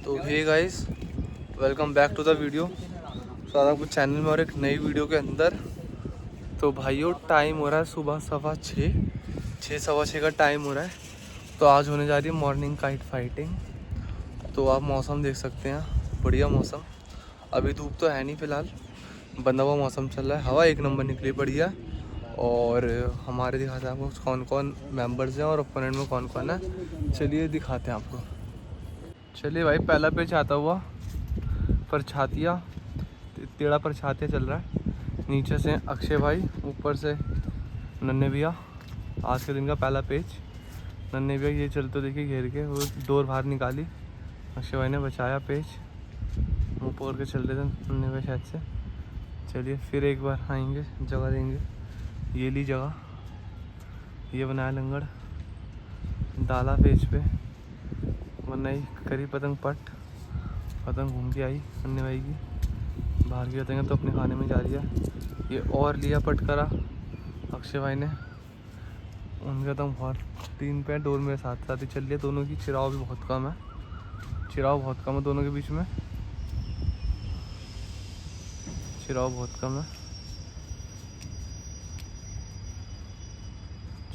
तो hey guys, welcome back to the video. स्वागत है आपको चैनल में और एक नई वीडियो के अंदर। तो भाइयों, टाइम हो रहा है सुबह 6:15 का टाइम हो रहा है। तो आज होने जा रही है मॉर्निंग काइट फाइटिंग। तो आप मौसम देख सकते हैं, बढ़िया मौसम। अभी धूप तो है नहीं फ़िलहाल, बंधा हुआ मौसम चल रहा है, हवा एक नंबर निकली बढ़िया। और हमारे दिखाते हैं आपको कौन कौन मेंबर्स हैं और ओपोनेंट में कौन कौन है। चलिए दिखाते हैं आपको। चलिए भाई, पहला पेच आता हुआ परछातिया, टेढ़ा परछातिया चल रहा है। नीचे से अक्षय भाई, ऊपर से नन्हे भैया। आज के दिन का पहला पेच नन्हे भैया ये चलते देखिए घेर के, वो डोर बाहर निकाली, अक्षय भाई ने बचाया पेच। मुँह पोड़ के चल रहे थे नन्हे भैया शायद से। चलिए फिर एक बार आएंगे, जगह देंगे। ये ली जगह, ये बनाया लंगड़, डाला पेच पे, बनाई करी पतंग पट। पतंग घूम के आई अन्य भाई की, बाहर की पतंग तो अपने खाने में जा रही है। ये और लिया पट करा अक्षय भाई ने, उनका तो बहुत 3 पे डोर मेरे साथ साथ ही चल रही है। दोनों की चिराव भी बहुत कम है, चिराव बहुत कम है दोनों के बीच में, चिराव बहुत कम है।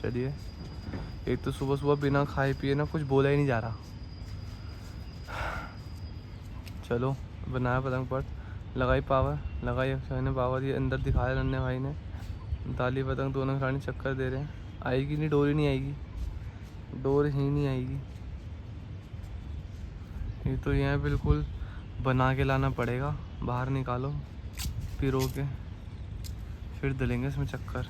चलिए, एक तो सुबह सुबह बिना खाए पिए ना कुछ बोला ही नहीं जा रहा। चलो, बनाया पतंग पट, लगाई पावर, लगाई अक्षय ने पावर, ये अंदर दिखाया नन्हे भाई ने। दाली पतंग दोनों खिलाड़ी चक्कर दे रहे हैं। आएगी नहीं, डोर ही नहीं आएगी, डोर ही नहीं आएगी। ये तो यहाँ बिल्कुल बना के लाना पड़ेगा, बाहर निकालो पिरो के, फिर डलेंगे इसमें चक्कर।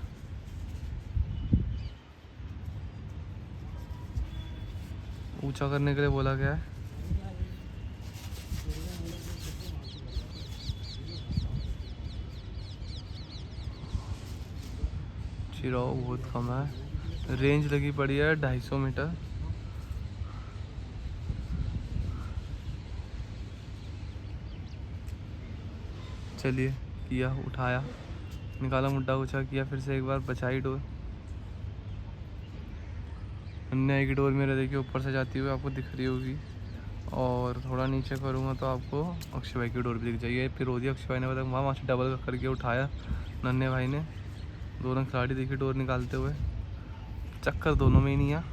ऊंचा करने के लिए बोला गया है। चिराव बहुत कम है, रेंज लगी पड़ी है 250 मीटर। चलिए, किया, उठाया, निकाला, मुड्ढा ऊंचा किया, फिर से एक बार बचाई डोर। अन्य की डोर मेरे देखिए ऊपर से जाती हुई आपको दिख रही होगी, और थोड़ा नीचे करूँगा तो आपको अक्षय भाई की डोर भी दिख जाएगी। फिर हो दिया अक्षय भाई ने पतंग, वहाँ से डबल करके उठाया नन्हे भाई ने। दोनों खिलाड़ी देखिए डोर निकालते हुए, चक्कर दोनों में ही नहीं है।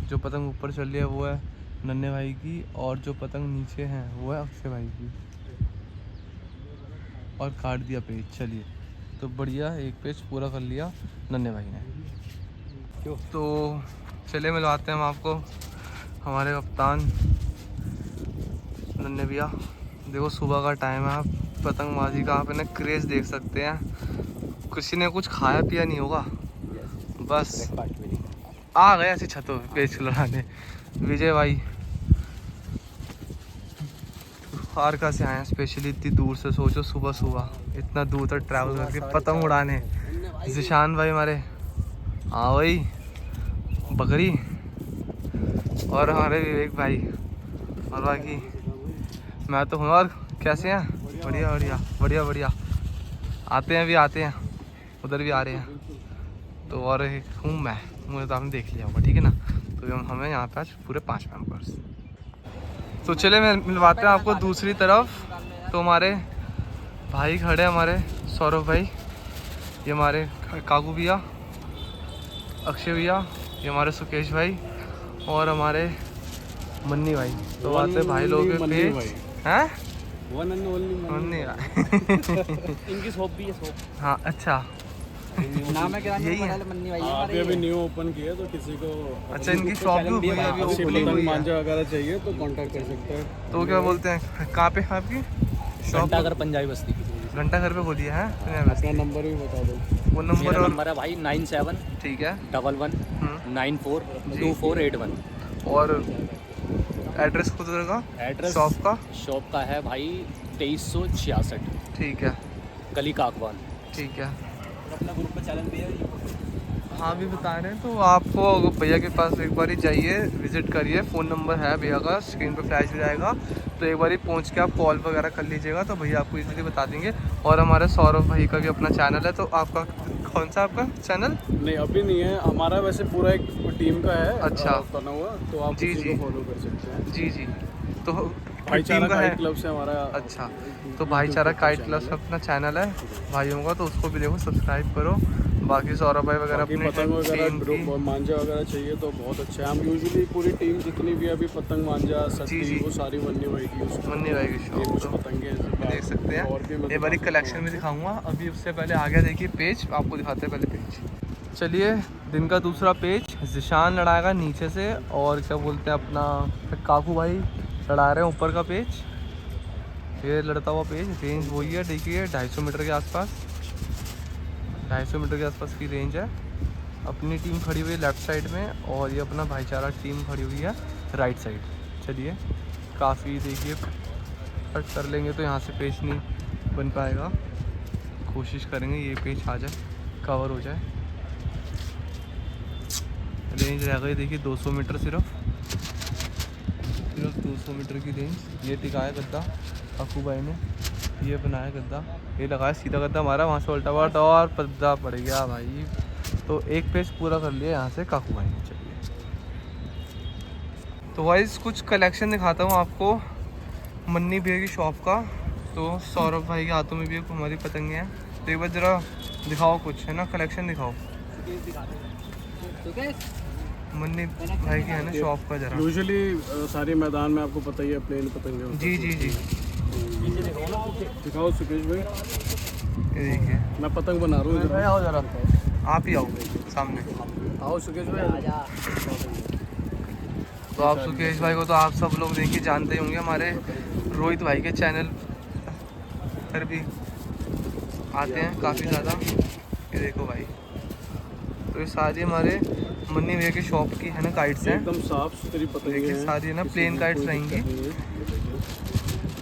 जो पतंग ऊपर चल रही है वो है नन्हे भाई की, और जो पतंग नीचे है वो है अक्षय भाई की। और काट दिया पेज। चलिए, तो बढ़िया, एक पेज पूरा कर लिया नन्हे भाई ने। तो चलिए मिलवाते हैं हम आपको हमारे कप्तान नन्हे भैया। देखो सुबह का टाइम है, आप पतंगबाजी का आप इन्हें क्रेज़ देख सकते हैं। किसी ने कुछ खाया पिया नहीं होगा, बस आ गए ऐसी छतों पे पेच लड़ाने। विजय भाई फारका से आए हैं स्पेशली इतनी दूर से, सोचो सुबह सुबह इतना दूर तक ट्रैवल करके पतंग उड़ाने। जिशान भाई हमारे, हाँ भाई बकरी, और हमारे विवेक भाई, और बाकी मैं तो हूँ। और कैसे हैं? बढ़िया बढ़िया बढ़िया बढ़िया। आते हैं, भी आते हैं, उधर भी आ रहे हैं। तो और एक हूँ मैं, मुझे तो आपने देख लिया होगा, ठीक है ना। तो हमें यहाँ पे आज पूरे 5 मेंबर्स। तो चले मिलवाते हैं आपको दूसरी तरफ। तो हमारे भाई खड़े हैं, हमारे सौरभ भाई, ये हमारे काकू भैया, अक्षय भैया, ये हमारे सुकेश भाई, और हमारे मन्नी भाई। तो आते भाई लोग पे हैं, मन्नी इनकी शॉप भी है, शॉप। हाँ अच्छा, नाम है क्या? यही है। मन्नी भाई अभी अभी न्यू ओपन किया, तो किसी को अच्छा, इनकी शॉप भी हुई है, अभी ओपनिंग हुई है। मांझा वगैरह चाहिए तो कांटेक्ट कर सकते हैं। तो क्या बोलते हैं, कहाँ पे है आपकी शॉप? घंटाघर पंजाबी बस्ती। घंटाघर पे खोली है। अपना नंबर भी बता दो। वो नंबर मेरा और नंबर है भाई 97 ठीक है। 11 94 2481। और एड्रेस खुद का, एड्रेस शॉप का? शॉप का है भाई 2366, ठीक है, गली काकवान। ठीक है। अपना ग्रुप पे चैनल भी है। हाँ भी बता रहे हैं, तो आपको भैया के पास एक बार ही जाइए, विजिट करिए। फ़ोन नंबर है भैया का, स्क्रीन पे फ्लैश हो जाएगा। तो एक बार ही पहुँच के आप कॉल वगैरह कर लीजिएगा, तो भैया आपको इजीली बता देंगे। और हमारे सौरभ भाई का भी अपना चैनल है। तो आपका कौन सा आपका चैनल? नहीं अभी नहीं है हमारा, वैसे पूरा एक टीम का है। अच्छा, बना हुआ, तो आप जी उसी जी को फॉलो कर सकते हैं। जी जी। तो भाईचारा का है? काइट क्लब से हमारा अच्छा, तो भाईचारा काइट क्लब का अपना चैनल है भाइयों का, तो उसको भी देखो, सब्सक्राइब करो। बाकी सौरभ भाई वगैरह बाकी अपने पतंग वगैरह टीम की, मांझा वगैरह चाहिए तो बहुत अच्छा है। हम यूजुअली पूरी टीम जितनी भी अभी पतंग मांझा जी। सत्ती वो सारी मन्नी भाई की यूज़ मुन्नी भाई की ये शॉप, कुछ तो पतंगे देख सकते और भी हैं। मैं ये बड़ी दिखा कलेक्शन सकता में हूँ दिखाऊंगा। अभी उससे पहले आगे देखिए पेज, आपको दिखाते हैं पहले पेज। चलिए, दिन का दूसरा पेज जिशान लड़ाएगा नीचे से, और क्या बोलते हैं अपना काकू भाई लड़ा रहे हैं ऊपर का पेज। ये लड़ता हुआ पेज, रेंज वही है, देखिए 250 मीटर के आसपास, 250 मीटर के आसपास की रेंज है। अपनी टीम खड़ी हुई है लेफ़्ट साइड में, और ये अपना भाईचारा टीम खड़ी हुई है राइट साइड। चलिए, काफ़ी देखिए कट कर लेंगे तो यहाँ से पेज नहीं बन पाएगा, कोशिश करेंगे ये पेज आ जाए, कवर हो जाए। रेंज रह गई देखिए 200 मीटर, सिर्फ 200 मीटर की रेंज। ये टिकाया गद्दा काकू भाई ने, ये बनाया गद्दा, ये लगाया सीधा गद्दा हमारा, वहाँ से उल्टा पलटा और पद्दा पड़ गया भाई। तो एक पेज पूरा कर लिया यहाँ से काकू भाई ने। चलिए, तो वाइस कुछ कलेक्शन दिखाता हूँ आपको मन्नी भैया की शॉप का। तो सौरभ भाई के हाथों में भी एक हमारी पतंगे हैं, तो एक बार ज़रा दिखाओ कुछ, है ना, कलेक्शन दिखाओ मन्नी भाई की, है ना, शॉप का जरा। यूजुअली सारे मैदान में आपको पता ही है प्लेन पतंगे होते जी जी जी, हैं। दिखाओ सुकेश भाई, ये देखिए, मैं पतंग बना रहा हूँ। आओ जरा, आप ही आओ सामने। आओ सुकेश भाई। तो आप सुकेश भाई को तो आप सब लोग देखिए जानते ही होंगे, हमारे रोहित भाई के चैनल पर भी आते हैं काफ़ी ज़्यादा। ये देखो भाई, तो ये सारी हमारे मन्नी भैया की शॉप की, है ना, काइट्स हैं। एकदम साफ सुथरी पतंगे देखिए हैं, सारी, है ना, किसी प्लेन की काइट्स कोई रहेंगी। दिक्कत नहीं है।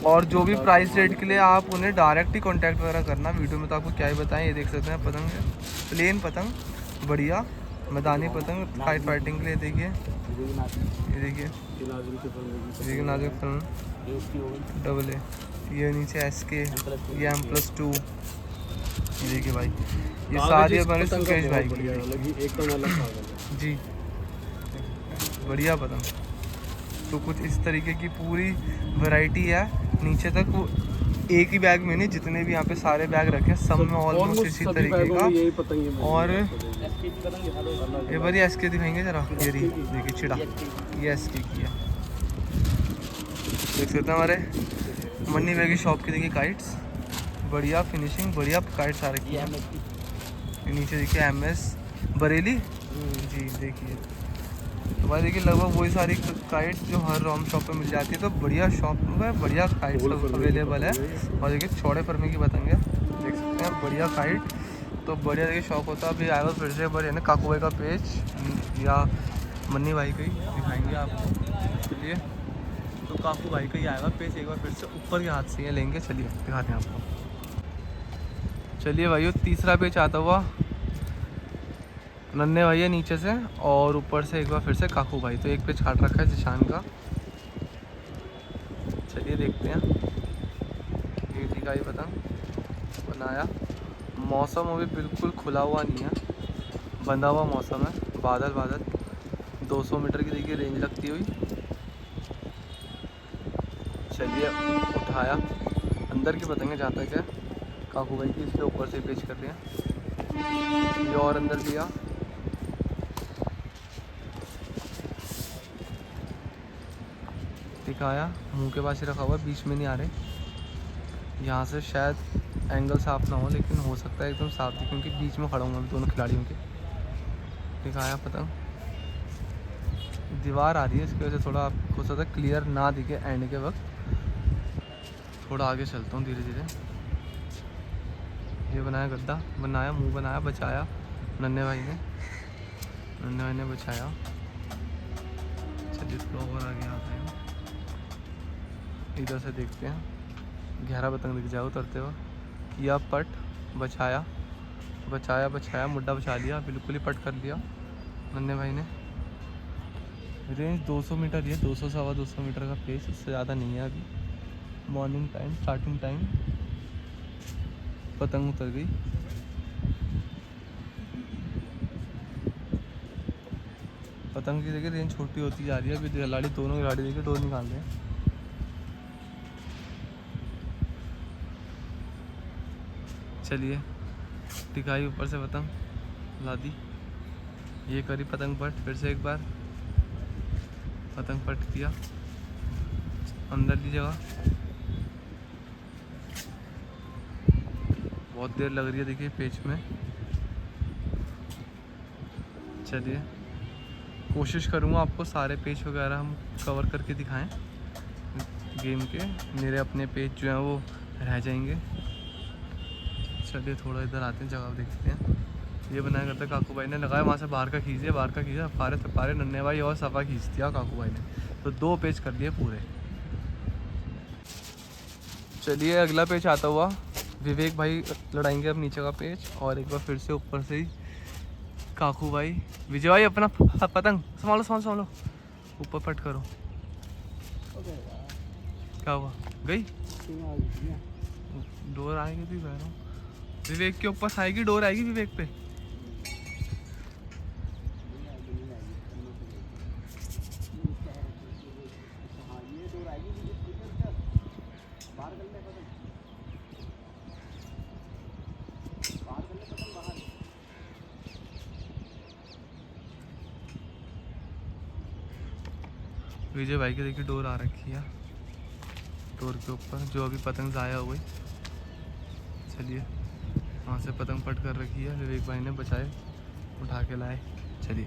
और जो भी प्राइस रेट के लिए आप उन्हें डायरेक्ट ही कांटेक्ट वगैरह करना, वीडियो में तो आपको क्या ही बताएं। ये देख सकते हैं पतंग है, प्लेन पतंग, बढ़िया मैदानी पतंग काइट फाइटिंग के लिए। देखिए, ये देखिए, देखिए नाजुक फिल्म डबल ए, ये नीचे SK, ये M+2। ये देखिए भाई, ये सारी हमारे सुकेश भाई की एकदम अलग कागज है। जी, बढ़िया पतंग। तो कुछ इस तरीके की पूरी वैरायटी है नीचे तक। वो एक ही बैग में नहीं, जितने भी यहाँ पे सारे बैग रखे हैं सब में ऑलमोस्ट इसी सभी तरीके बैगों का। में यही पतंगे मिलेंगी और आपको। ये बारी SK दिखाएंगे जरा, ये रही देखिए चिड़ा, ये SK की है। देख सकते हैं हमारे मन्नी भाई की शॉप की, देखिए काइट्स, बढ़िया फिनिशिंग, बढ़िया काइट्स आ रखी है। ये नीचे देखिए MS बरेली जी, देखिए। तो भाई देखिए लगभग वही सारी काइट्स जो हर रोम शॉप पे मिल जाती है। तो बढ़िया शॉप में बढ़िया काइट्स अवेलेबल है। और देखिए चौड़े फरमे की पतंग है, देख सकते हैं, बढ़िया काइट। तो बढ़िया देखिए शॉप होता है। अभी आएगा फिर से बढ़िया ना काकू भाई का पेज या मन्नी भाई का ही दिखाएंगे आपको। चलिए, तो काकू भाई का ही आएगा पेज, एक बार फिर से ऊपर के हाथ से ये लेंगे। चलिए दिखाते हैं आपको। चलिए भाइयों, तीसरा पेज आता हुआ नन्हे भैया नीचे से, और ऊपर से एक बार फिर से काकू भाई। तो एक पेज काट रखा है जिशान का। चलिए देखते हैं। ये दिखाई पतंग बनाया, मौसम अभी बिल्कुल खुला हुआ नहीं है, बंधा हुआ मौसम है, बादल बादल। 200 मीटर की देखिए रेंज लगती हुई। चलिए उठाया, अंदर की पतंग है जहाँ तक है काकू भाई की, इसके ऊपर से पेच कर लिया। ये और अंदर लिया, दिखाया, मुंह के पास ही रखा हुआ है, बीच में नहीं आ रहे। यहाँ से शायद एंगल साफ ना हो, लेकिन हो सकता है एकदम साफ थी, क्योंकि बीच में खड़ा हूँ मैं दोनों खिलाड़ियों के। दिखाया पतंग, दीवार आ रही है, इसकी वजह से थोड़ा हो सकता है क्लियर ना दिखे एंड के वक्त। थोड़ा आगे चलता हूँ धीरे धीरे। ये बनाया गद्दा, बनाया मुंह, बनाया, बचाया नन्हे भाई ने, नन्हे भाई ने बचाया। चलिए थोड़ा और आगे आते हैं, इधर से देखते हैं, गहरा पतंग दिख जाए उतरते हुए। या पट बचाया, बचाया बचाया, मुड्डा बचा लिया, बिल्कुल ही पट कर लिया नन्हे भाई ने। रेंज 200 मीटर है, 200 सवा 200 मीटर का पेस, उससे ज़्यादा नहीं है अभी। Morning time, starting time. पतंग उतर गई। पतंग की देखिए रेंज छोटी होती जा रही है। अभी खिलाड़ी, दोनों खिलाड़ी देखिए डोर निकाल रहे हैं। चलिए दिखाई ऊपर से पतंग, ला दी, ये करी पतंग पट, फिर से एक बार पतंग पट किया, अंदर ली जगह। बहुत देर लग रही है देखिए पेच में। चलिए कोशिश करूँगा आपको सारे पेज वगैरह हम कवर करके दिखाएं गेम के, मेरे अपने पेज जो हैं वो रह जाएंगे। चलिए थोड़ा इधर आते हैं, जगह देखते हैं। ये बनाया करता काकू भाई ने लगाया, वहाँ से बाहर का खींच दिया, बाहर का खींचा, पारे नन्हे भाई और सफ़ा खींच दिया काकू भाई ने, तो 2 पेज कर लिए पूरे। चलिए अगला पेज आता हुआ विवेक भाई लड़ाएंगे अब नीचे का पेज, और एक बार फिर से ऊपर से ही काकू भाई। विजय भाई अपना पतंग संभालो, ऊपर पट करो। क्या हुआ, गई डोर आएगी भी, कह रहा हूँ विवेक के ऊपर आएगी, डोर आएगी विवेक पे। विजय भाई की देखिए डोर आ रखी है, डोर के ऊपर जो अभी पतंग ज़ाया हुई। चलिए वहाँ से पतंग पट कर रखी है, विवेक भाई ने बचाए, उठा के लाए। चलिए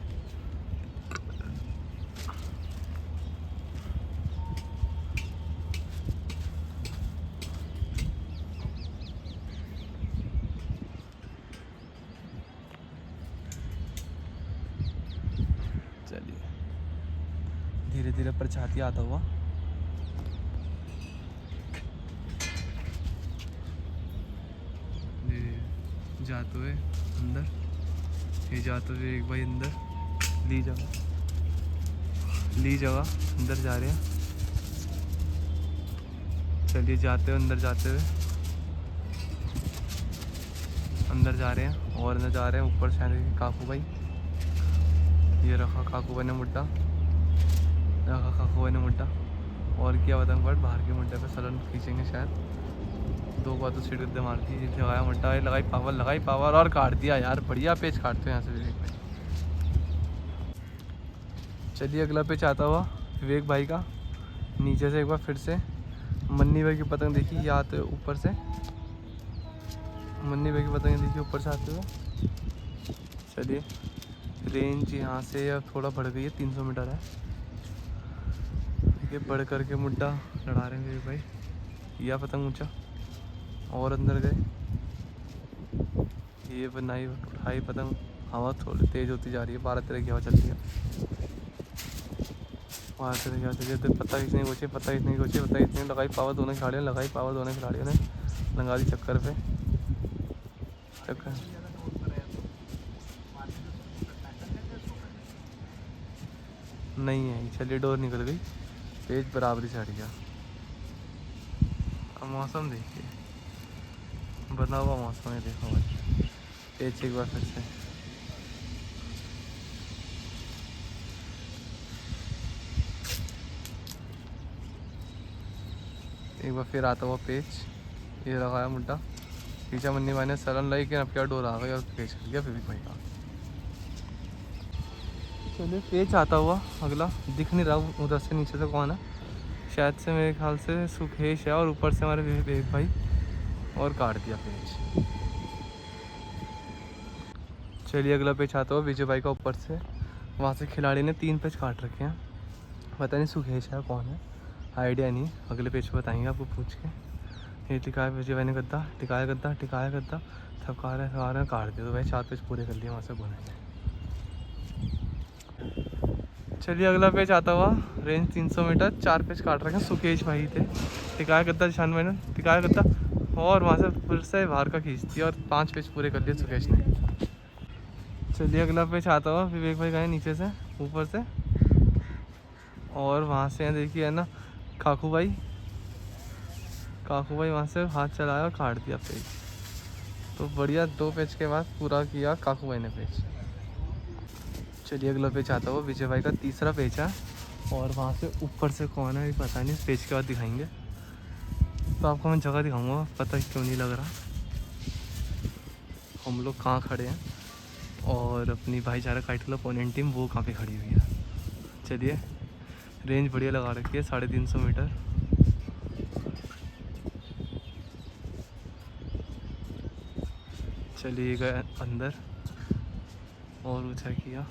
धीरे धीरे प्रछाती आता हुआ। जाते हुए अंदर, ये जाते हुए एक भाई अंदर, ली जगह अंदर जा रहे हैं। चलिए जाते हुए अंदर, जाते हुए अंदर जा रहे हैं, और अंदर जा रहे हैं। ऊपर से काकू भाई, ये रखा काकू भाई ने मुड्डा, और किया पतंग पट, बाहर के मुड्डे पे सलन खींचेंगे शायद। 2 बार तो सीट गद्दे मार दी, लगाया मुड्डा, लगाई पावर और काट दिया यार, बढ़िया पेज काटते हैं यहाँ से विवेक भाई। चलिए अगला पेज आता हुआ विवेक भाई का, नीचे से एक बार फिर से मन्नी भाई की पतंग देखी, ये आते हुए ऊपर से, मन्नी भाई की पतंग देखी ऊपर से आते हुए। चलिए रेंज यहाँ से अब थोड़ा बढ़ गई है, 300 मीटर है। ये बढ़ करके मुड्डा लड़ा रहे हैं भाई, या पतंग ऊंचा, और अंदर गए। ये बनाई उठाई पतंग, हवा थोड़ी तेज़ होती जा रही है, 12 तरह की हवा चलती है, 12 तरह की हवा चलती है। तो पता खींचने की कोशिश, लगाई पावर दोनों खिलाड़ियों ने, लगा दी चक्कर पे। नहीं है, चलिए डोर निकल गई, पेज बराबरी से हट गया। अब मौसम देखिए, बना हुआ मौसम है, देखो भाई पेज एक बार फिर से। एक बार फिर आता हुआ पेज, ये लगाया मुड्डा, पीछा मन्नी भाई ने सलन लाई कि अब क्या डोर आ गई और पेज कर गया विवेक भाई का। चलिए पेज आता हुआ अगला, दिख नहीं रहा उधर से नीचे से कौन है, शायद से मेरे ख्याल से सुखेश है, और ऊपर से हमारे विवेक भाई, और काट दिया पेज। चलिए अगला पेज आता हुआ विजय भाई का, ऊपर से वहाँ से खिलाड़ी ने 3 पेज काट रखे हैं, पता नहीं सुखेश है कौन है, आइडिया नहीं, अगले पेज पे बताएंगे आपको पूछ के। ये टिकाया विजय भाई ने गद्दा, टिकाया गद्दा, सब काट रहे काट दिया, तो भाई 4 पेज पूरे कर लिए वहाँ से बोलेंगे। चलिए अगला पेज आता हुआ, रेंज 300 मीटर, 4 पेज काट रखे हैं, सुकेश भाई थे, टिकाया गद्दा, निशान भाई ने टिकाया गद्दा, और वहाँ से फिर से बाहर का खींच दिया, और 5 पेज पूरे कर लिए सुकेश ने। चलिए अगला पेज आता हुआ विवेक भाई गए नीचे से ऊपर से, और वहाँ से देखिए है ना काकू भाई वहाँ से हाथ चलाया और काट दिया पेज। तो बढ़िया, 2 पेज के बाद पूरा किया काकू भाई ने पेज। चलिए अगला पेज आता हुआ विजय भाई का, तीसरा पेज है, और वहाँ से ऊपर से कौन है पता नहीं, पेज के बाद दिखाएंगे। तो आपको मैं जगह दिखाऊंगा, पता क्यों नहीं लग रहा। हम लोग कहाँ खड़े हैं और अपनी भाईचारा काइट क्लब ओपोनेंट टीम वो कहाँ पे खड़ी हुई है। चलिए, रेंज बढ़िया लगा रखी है 350 मीटर। चलिए गए अंदर और ऊँचा किया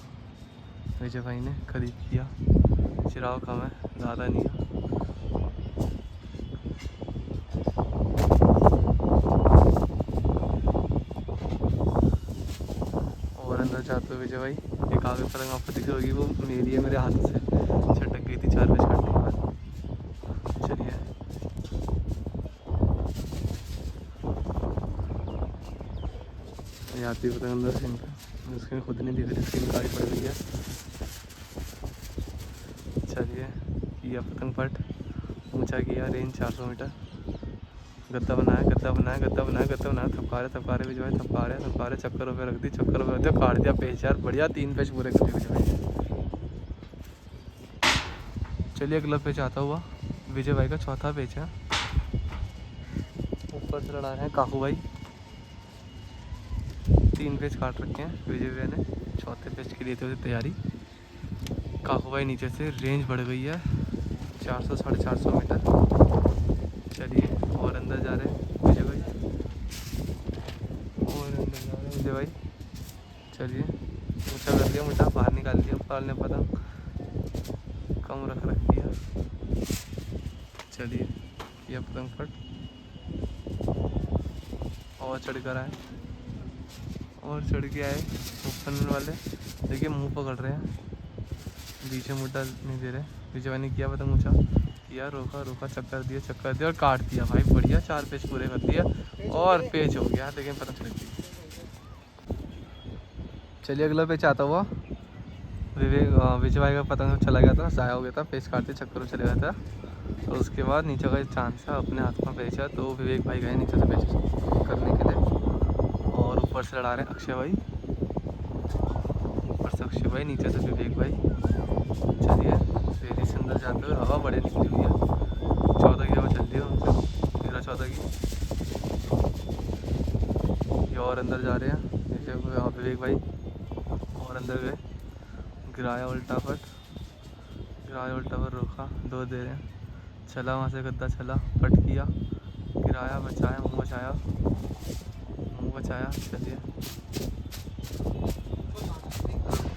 विजय भाई ने, खरीद किया। चिराग कम है, ज़्यादा नहीं है। और अंदर जाते हुए विजय भाई, एक आगे पतंग आपको दिख रही होगी, वो मेरी है, मेरे हाथ से छटक गई थी 4 बजे छटने के बाद। चलिए, ये आती पतंग अंदर से इनका, उसकी खुद नहीं दिख रही, स्क्रीन काली पड़ गई है। चलिए, किया पतंग पट, ऊंचा किया, रेंज 400 मीटर। गद्दा बनाया, गद्दा बनाया, गद्दा बनाया, गद्दा बनाया, थपकारे भी जो है, थपकारे चक्करों पे रख दी, चक्करों पे रख दिया, काट दिया पेच यार, बढ़िया 3 पेच पूरे कर दिए विजय भाई। चलिए, अगला पेच आता हुआ विजय भाई का चौथा पेच है। ऊपर से लड़ा रहे हैं काकू भाई, 3 पेच काट रखे हैं विजय भाई ने, चौथे पेच के लिए थे तैयारी। काकू भाई नीचे से, रेंज बढ़ गई है 400 साढ़े 400 मीटर। चलिए, और अंदर जा रहे हैं विजय भाई, और अंदर जा रहे हैं विजय भाई। चलिए, ऊँचा कर दिया, मुट्ठा बाहर निकाल दिया, पाल ने पतंग कम रख दिया। चलिए, ये पतंग फट और चढ़ कर आए, और चढ़ के आए ऊपर वाले। देखिए, मुंह पकड़ रहे हैं, बीच में मुट्ठा नहीं दे रहे। विजय भाई ने किया पतंग ऊँचा किया, रोका, चक्कर दिया और काट दिया भाई, बढ़िया 4 पेच पूरे कर दिया और पेच हो गया। लेकिन पतंग चढ़ गई। चलिए, अगला पेच आता हुआ विजय भाई का पतंग चला गया था, ज़ाया हो गया था, पेच काटते चक्कर चले गया था। तो उसके बाद नीचे का चांस था, अपने हाथ में पेचा, तो विवेक भाई गए नीचे से पेच करने के लिए, और ऊपर से लड़ा रहे हैं अक्षय भाई, ऊपर से अक्षय भाई, नीचे से विवेक भाई। चलिए, तेजी से अंदर जाते हुए, हवा बड़े निकली हुई है, 14 की हवा चल रही है उनसे, 13-14 की। ये और अंदर जा रहे हैं विवेक भाई, और अंदर गए, गिराया उल्टा पर रोका, 2 दे रहे हैं। चला वहाँ से गद्दा, चला पट किया, गिराया, बचाया, मुँह बचाया। चलिए,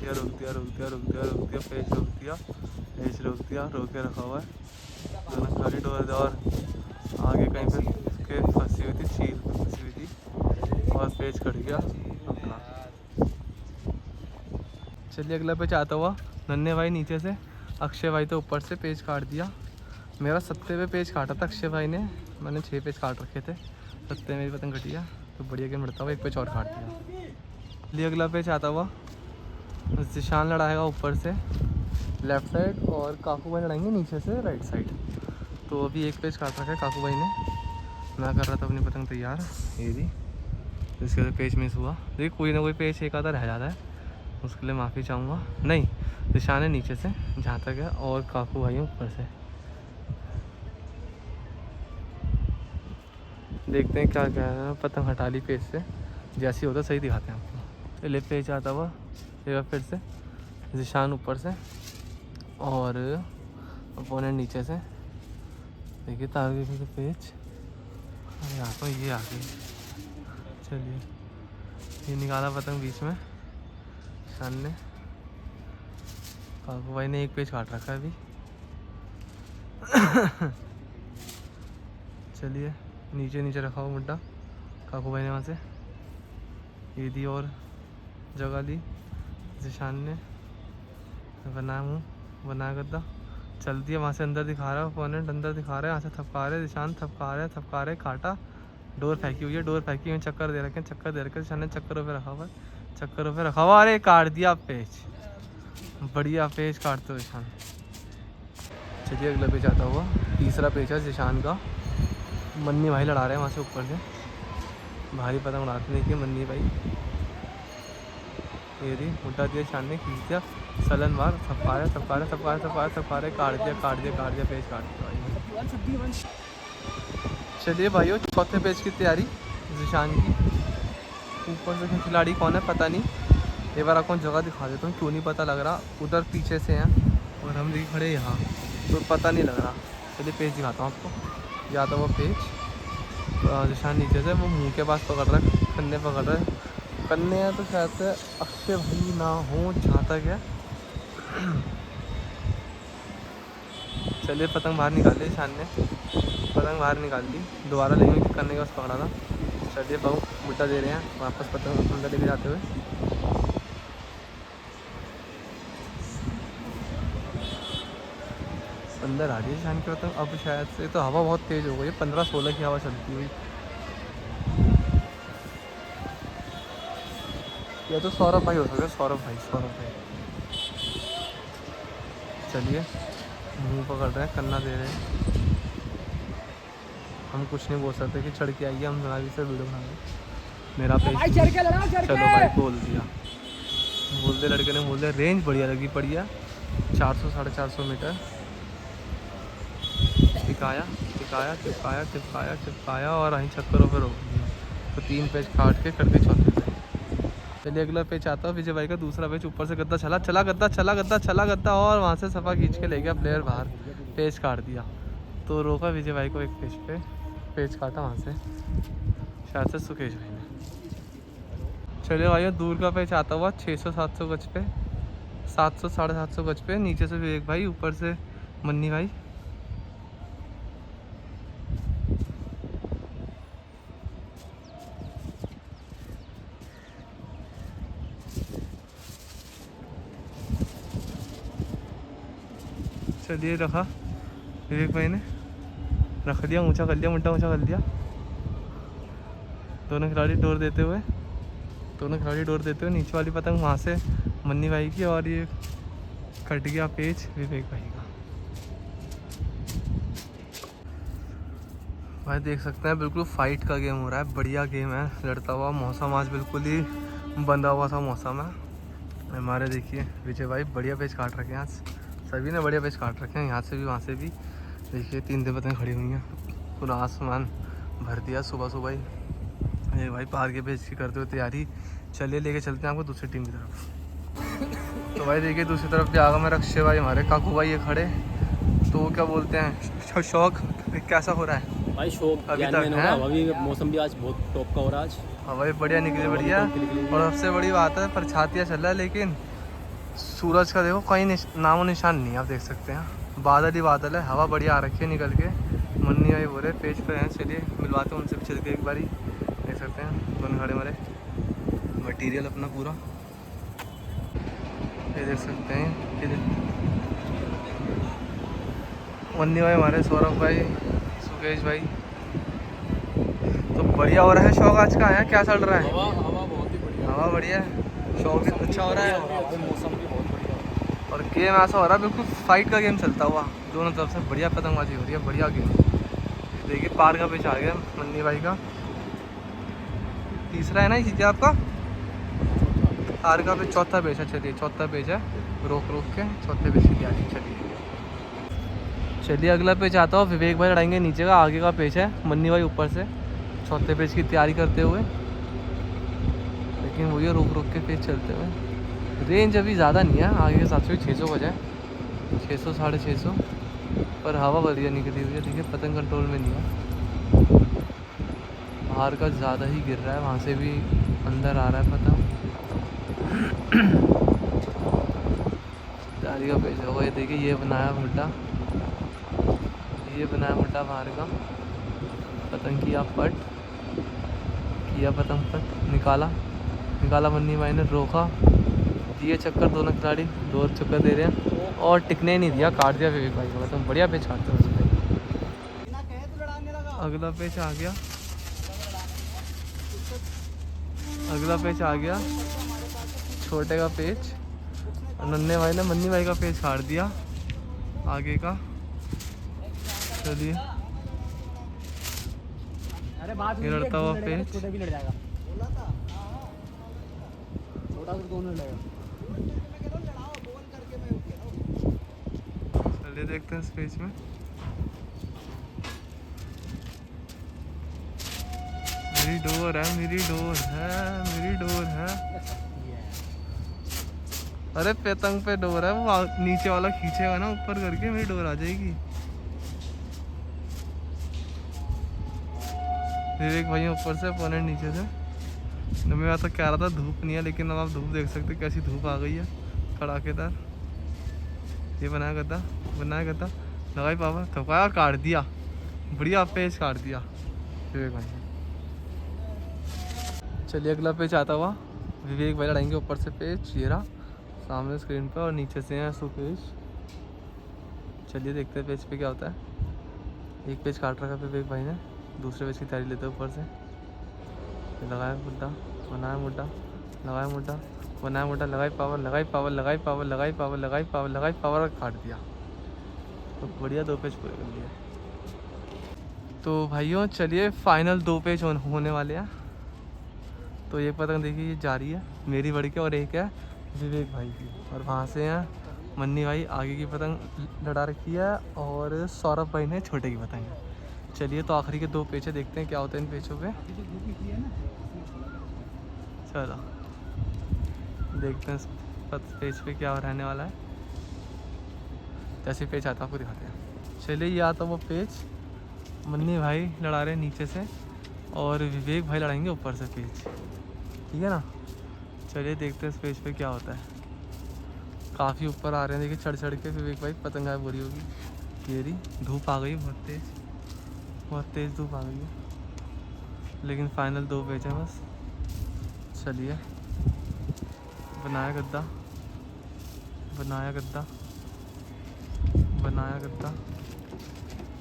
रुक दिया, पेच रोक दिया, रोक के रखा हुआ है, दोनों खाली डोर और आगे कहीं पे उसके फंसी हुई थी, चील पे फंसी हुई थी, और पेच कट गया अपना। चलिए, अगला पेच आता हुआ नन्हे भाई नीचे से, अक्षय भाई तो ऊपर से पेच काट दिया। मेरा 7 पे पेच काटा था अक्षय भाई ने, मैंने 6 पेच काट रखे थे, 7 मेरी पतंग कटिया, तो बढ़िया गेम बढ़ता हुआ 1 पेच और काट दिया। चलिए, अगला पेच आता हुआ जिशान लड़ाएगा ऊपर से लेफ़्ट साइड, और काकू भाई लड़ाएंगे नीचे से राइट साइड। तो अभी 1 पेच काट रखा है काकू भाई ने, मैं कर रहा था अपनी पतंग तैयार, ये भी इसके लिए पेच मिस हुआ। देखिए, कोई ना कोई पेच एक आधा रह जाता है, उसके लिए माफ़ी चाहूँगा। नहीं, निशान है नीचे से जहाँ तक है, और काकू भाई ऊपर से। देखते हैं क्या है, पतंग हटा ली पेच से, जैसे होता सही दिखाते हैं आपको। चलिए, पेच आता हुआ एक फिर से, निशान ऊपर से और अपोनेंट नीचे से। देखिए, तार के पेच यहाँ पर ये आ गई। चलिए, ये निकाला पतंग बीच में निशान ने, काकू भाई ने 1 पेच काट रखा है अभी। चलिए, नीचे रखा हुआ मुड्डा काकू भाई ने, वहाँ से ये दी और जगह ली जिशान ने, बनाया मुँह, बनाया गद्दा, चल दिया वहाँ से, अंदर दिखा रहा है अपोनेंट, अंदर दिखा रहा है, यहाँ से थपका रहे जिशान, थपका रहे, काटा, डोर फेंकी हुई है, चक्कर दे रखे जिशान ने, चक्करों पे रखा हुआ, अरे काट दिया पेच, बढ़िया पेच काटते हो जिशान। चलिए, अगला पेच आता हुआ, तीसरा पेच है जिशान का, मन्नी भाई लड़ा रहे हैं वहाँ से ऊपर से, भारी पतंग उड़ाते देखिए मन्नी भाई। ये रही, उल्टा दिया जिशान ने, खींच दिया, सलन मार, थपका रहे, काट दिया, पेच काट दिया। चलिए भाइयों, चौथे पेच की तैयारी जिशान की, ऊपर से खिलाड़ी कौन है पता नहीं। एक बार आपको जगह दिखा देता हूँ, क्यों नहीं पता लग रहा। उधर पीछे से हैं और हम भी खड़े यहाँ, तो पता नहीं लग रहा। चलिए पेज दिखाता हूँ आपको। या तो वो पेज निशान नीचे से वो मुंह के पास पकड़ रहा है, कन्ने पकड़ रहा है। कन्ने हैं तो शायद से अक्षय भाई ना हो जहाँ तक है। चलिए पतंग बाहर निकाल ली शान ने, पतंग बाहर निकाल दी। दोबारा लेंगे कि कन्ने के पास पकड़ा था। चलिए बहु बुट्टा दे रहे हैं वापस पतंग अंदर लेके जाते हुए। अंदर आ रही है शान की पतंग। अब शायद से तो हवा बहुत तेज़ हो गई है, 15-16 की हवा चलती हुई। या तो सौरभ भाई हो सकता है, सौरभ भाई। चलिए मुंह पकड़ रहे हैं, कन्ना दे रहे हैं। हम कुछ नहीं बोल सकते कि चढ़ के आइए, हम भी से वीडियो बना रहे हैं। मेरा पेज चलो भाई बोल दे लड़के ने, बोल दिया। रेंज बढ़िया लगी, बढ़िया 400-450 मीटर। टिकाया और वहीं छक्करों पर रोक दिया। तो 3 पेज काट के करके चौथे पे। चलिए अगला पेज आता है विजय भाई का, दूसरा पेज। ऊपर से गद्दा चला गद्दा और वहाँ से सफ़ा खींच के ले गया प्लेयर बाहर, पेज काट दिया। तो रोका विजय भाई को एक पेज पे, पेज काटा वहाँ से शायद से सुकेश भाई ने। चलिए भाई दूर का पेज आता हुआ 600-700 गज पे, 700-750 गज पे। नीचे से विवेक भाई, ऊपर से मन्नी भाई। चलिए रखा विवेक भाई ने, रख दिया, ऊंचा कर लिया, मुंडा ऊंचा कर दिया। दोनों खिलाड़ी डोर देते हुए नीचे वाली पतंग वहाँ से मन्नी भाई की, और ये कट गया पेज विवेक भाई का। भाई देख सकते हैं बिल्कुल फाइट का गेम हो रहा है, बढ़िया गेम है, लड़ता हुआ। मौसम आज बिल्कुल ही बंधा हुआ सा मौसम है। हमारे देखिए विजय भाई बढ़िया पेज काट रखे हैं आज, सभी ने बढ़िया पेज काट रखे हैं, यहाँ से भी वहाँ से भी। देखिए 3 पतंग खड़ी हुई हैं, पूरा आसमान भर दिया सुबह ही। ये भाई पार के पेज की करते हुए तैयारी। चलिए लेके चलते हैं आपको दूसरी टीम की तरफ। तो भाई देखिए दूसरी तरफ भी आगा मेरा अक्षय भाई, हमारे काकू भाई ये खड़े। तो क्या बोलते हैं, शौक कैसा हो रहा है भाई? शौक अभी तक है? अभी मौसम भी आज बहुत टॉप का हो रहा है आज। हवा भी बढ़िया निकली, बढ़िया। और सबसे बड़ी बात है परछातियाँ चल रहा है, लेकिन सूरज का देखो कहीं नामो निशान नहीं है। आप देख सकते हैं बादल ही बादल है, हवा बढ़िया आ रखी है निकल के। मन्नी भाई बोले पेज पे हैं, चलिए मिलवाते हैं उनसे भी चल के एक बारी। देख सकते हैं दोनों खड़े मरे, मटेरियल अपना पूरा ये देख सकते हैं। ये मन्नी भाई हमारे, सौरभ भाई, सुकेश भाई। तो बढ़िया हो रहा है शौक आज का है, क्या चल रहा है? हवा बहुत ही बढ़िया, हवा बढ़िया है, शौक भी अच्छा हो रहा है, मौसम भी बहुत बढ़िया। और गेम ऐसा हो रहा है बिल्कुल फाइट का गेम चलता हुआ, दोनों तरफ से बढ़िया पतंगबाजी हो रही है, बढ़िया गेम। देखिए पार का पेच आ गया मन्नी भाई का, तीसरा है ना ये आपका? पार का पेच चौथा पेच है। चलिए चौथा पेच है, रोक के चौथे पेच की तैयारी। चलिए अगला पेच आता हो विवेक भाई लड़ाएंगे नीचे का, आगे का पेच है मन्नी भाई ऊपर से चौथे पेच की तैयारी करते हुए। लेकिन वही रोक के पेच चलते हुए। रेंज अभी ज़्यादा नहीं है, आगे के साथ से 600 गज है, 600-650, पर हवा बढ़िया निकली हुई है। देखिए पतंग कंट्रोल में नहीं है, बाहर का ज़्यादा ही गिर रहा है, वहाँ से भी अंदर आ रहा है पतंग। तैयारी का पेच होगा ये। देखिए ये बनाया मुड्डा, बाहर का पतंग किया पतंग पट, निकाला मन्नी भाई ने, रोका, दिए चक्कर, दोनों खिलाड़ी 2 चक्कर दे रहे हैं और टिकने नहीं दिया, काट दिया विवेक भाई का पतंग। बढ़िया पेच काटते हैं उसमें। अगला पेच आ गया, छोटे का पेच। नन्हे भाई ने मन्नी भाई का पेच काट दिया आगे का। चलिए ये लड़ता हुआ पेच, चलिए देखते हैं इस पेच में। मेरी डोर है, मेरी डोर है, मेरी डोर है। अरे पतंग पे डोर है, वो नीचे वाला खींचेगा ना ऊपर करके, मेरी डोर आ जाएगी। विवेक भाई ऊपर से, अपोनेंट नीचे से। तो मैं तो कह रहा था धूप नहीं है, लेकिन अब आप धूप देख सकते कैसी धूप आ गई है कड़ाकेदार। ये बनाया गद्दा, बनाया गद्दा, लगाई पावर, थपकाया, काट दिया, बढ़िया पेज काट दिया विवेक भाई ने। चलिए अगला पेज आता हुआ विवेक भाई लड़ाएंगे ऊपर से पेज, ये रहा सामने स्क्रीन पे, और नीचे से है सो पेज। चलिए देखते हैं पेज पे क्या होता है। एक पेज काट रखा है विवेक भाई ने, दूसरे पेज की तैयारी लेते हैं ऊपर से। लगाया मुड्डा, बनाया मुड्डा, लगाया मुड्डा, बनाया मुड्डा, लगाई पावर, लगाई पावर, लगाई पावर, लगाई पावर, लगाई पावर, लगाई पावर, और काट दिया। तो बढ़िया 2 पेज पूरे कर लिए। तो भाइयों चलिए फाइनल 2 पेज होने वाले हैं। तो ये पतंग देखिए ये जा रही है मेरी बड़ी के, और एक है विवेक भाई की, और वहाँ से हैं मन्नी भाई आगे की पतंग लड़ा रखी है, और सौरभ भाई ने छोटे की पतंग है। चलिए तो आखिरी के 2 पेज है, देखते हैं क्या होता है इन पेजों पे। चलो देखते हैं इस पेज पे क्या रहने वाला है। जैसे पेज आता है आपको दिखाते हैं। चलिए ये आता वो पेज, मन्नी भाई लड़ा रहे हैं नीचे से, और विवेक भाई लड़ाएंगे ऊपर से पेज, ठीक है ना। चलिए देखते हैं इस पेज पे क्या होता है। काफ़ी ऊपर आ रहे हैं, देखिए चढ़ चढ़ के विवेक भाई पतंग गायब हो रही होगी। ये रही, धूप आ गई बहुत तेज़, बहुत तेज़ धूप आ गई है, लेकिन फाइनल 2 पेज है बस। चलिए बनाया गद्दा, बनाया गद्दा, बनाया गद्दा,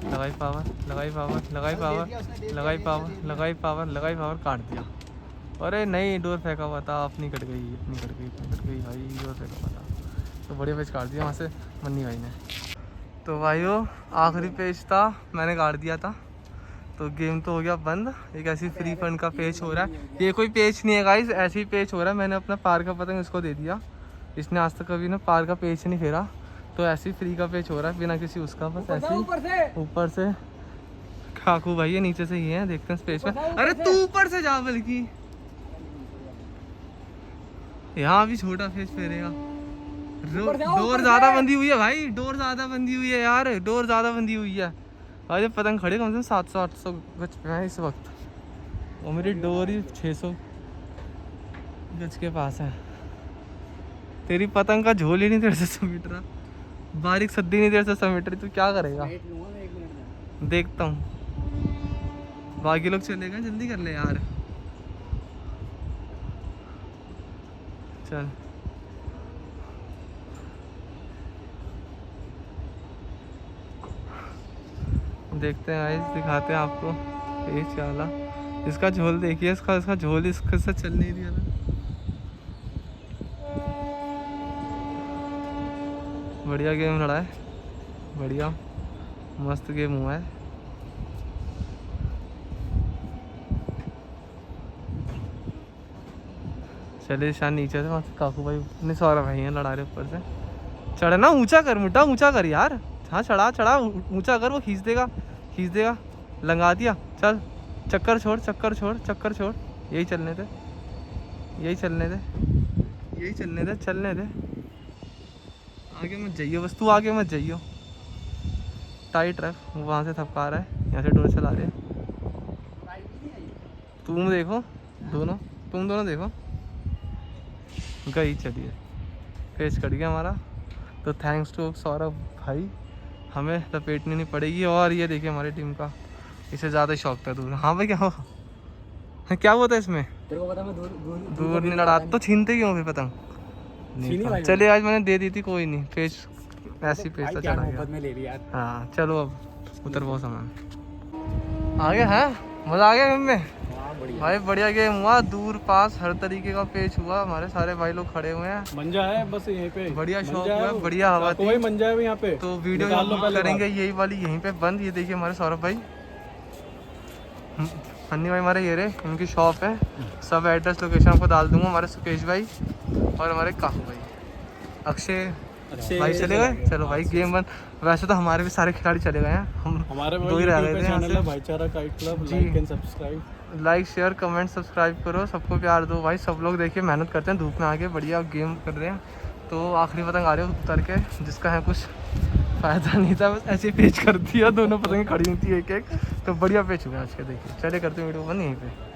लगाई पावर, लगाई पावर, लगाई पावर, लगाई पावर, लगाई पावर, लगाई पावर, काट दिया। अरे नहीं, डोर फेंका हुआ था, अपनी कट गई, अपनी कट गई, अपनी कट गई भाई, डोर फेंका हुआ था। तो बढ़िया पेज काट दिया वहाँ से मन्नी भाई ने। तो भाइयों आखिरी पेज था, मैंने काट दिया था, तो गेम तो हो गया बंद। एक ऐसी फ्री फंड का पेज हो रहा है, ये कोई पेज नहीं है गाइस, ऐसे ही पेज हो रहा है। मैंने अपना पार का पतंग इसको दे दिया, इसने आज तक कभी ना पार का पेज नहीं फेरा, तो ऐसे ही फ्री का पेज हो रहा है बिना किसी उसका, बस ऐसे ही ऊपर से। काकू भाई ये नीचे से ही है, देखते हैं इस पेज पे। अरे तू ऊपर से जा, बल्कि यहाँ भी छोटा पेज फेरेगा। डोर ज़्यादा बंधी हुई है भाई, डोर ज़्यादा बंधी हुई है यार, डोर ज़्यादा बंधी हुई है भाई। जब पतंग खड़े कम से कम 700-800 गज पे है इस वक्त, और मेरी डोर ही 600 गज के पास है। तेरी पतंग का झोल ही नहीं तेरे से समेट रहा, बारीक सद्दी नहीं तेरे से समेट रही, तू क्या करेगा देखता हूँ। बाकी लोग चलेगा, जल्दी कर ले यार। चल देखते हैं गाइस, दिखाते हैं आपको पेज क्या वाला। इसका झोल देखिए, इसका झोल इसके से चल नहीं रहा ना। बढ़िया गेम लड़ा है, बढ़िया मस्त गेम हुआ है। चलिए शान नीचे से, वहाँ से काकू भाई अपने सौरभ भाई हैं लड़ा रहे ऊपर से। चढ़े ना, ऊंचा कर मुड्डा, ऊंचा कर यार। हाँ चढ़ा चढ़ा, ऊंचा कर, वो खींच देगा, खींच देगा। लंगा दिया, चल चक्कर छोड़, चक्कर छोड़, चक्कर छोड़, यही चलने दे, यही चलने दे, यही चलने दे, चलने दे। आगे मत जाइयो, बस तू आगे मत जाइयो, टाइट रख। वो वहाँ से थपका रहा है, यहाँ से डोर चला रहे हैं। तुम देखो दोनों, तुम दोनों देखो, गई। चलिए पेज कट गया हमारा, तो थैंक्स टू सौरभ भाई, हमें लपेटनी नहीं पड़ेगी। और ये देखिए हमारी टीम का, इसे ज़्यादा शौक था दूर। हाँ भाई क्या हो, क्या हुआ था इसमें? तेरे को पता मैं दूर नहीं लड़ा तो छीनते क्यों फिर पतंग? नहीं चलिए आज मैंने दे दी थी, कोई नहीं, पेज ऐसी पेज तो चढ़ा गया। हाँ चलो अब उतर बहुत सामान आ गया है, मज़ा आ गया गेम में भाई, बढ़िया गेम हुआ। दूर पास हर तरीके का पेज हुआ, हमारे सारे भाई लोग खड़े हुए हैं। मंजा है बस यहीं पे, बढ़िया शौक हुआ, बढ़िया हवा थी। कोई मंजा है यहाँ पे, तो वीडियो करेंगे यही वाली यहीं पे बंद। ये देखिए हमारे सौरभ भाई, हन्नी भाई हमारे, ये रहे उनकी शॉप है। सब एड्रेस लोकेशन आपको डाल दूंगा। हमारे सुकेश भाई और हमारे काकू भाई, अक्षय भाई चले गए। चलो भाई गेम बंद। वैसे तो हमारे भी सारे खिलाड़ी चले गए हैं, हम हमारे दो ही रह गए थे यहाँ चैनल से। है भाईचारा काइट क्लब, जी। Like and subscribe. Like share comment subscribe करो, सबको प्यार दो भाई। सब लोग देखिए मेहनत करते हैं धूप में आके, बढ़िया गेम कर रहे हैं। तो आखिरी पतंग आ रही है उतर के, जिसका है कुछ फ़ायदा नहीं था, बस ऐसे पेच कर दिया, दोनों पतंगें खड़ी हुई थी एक एक। तो बढ़िया पेच हुआ आज के, देखिए। चले करते हैं वीडियो बंद यहीं पे।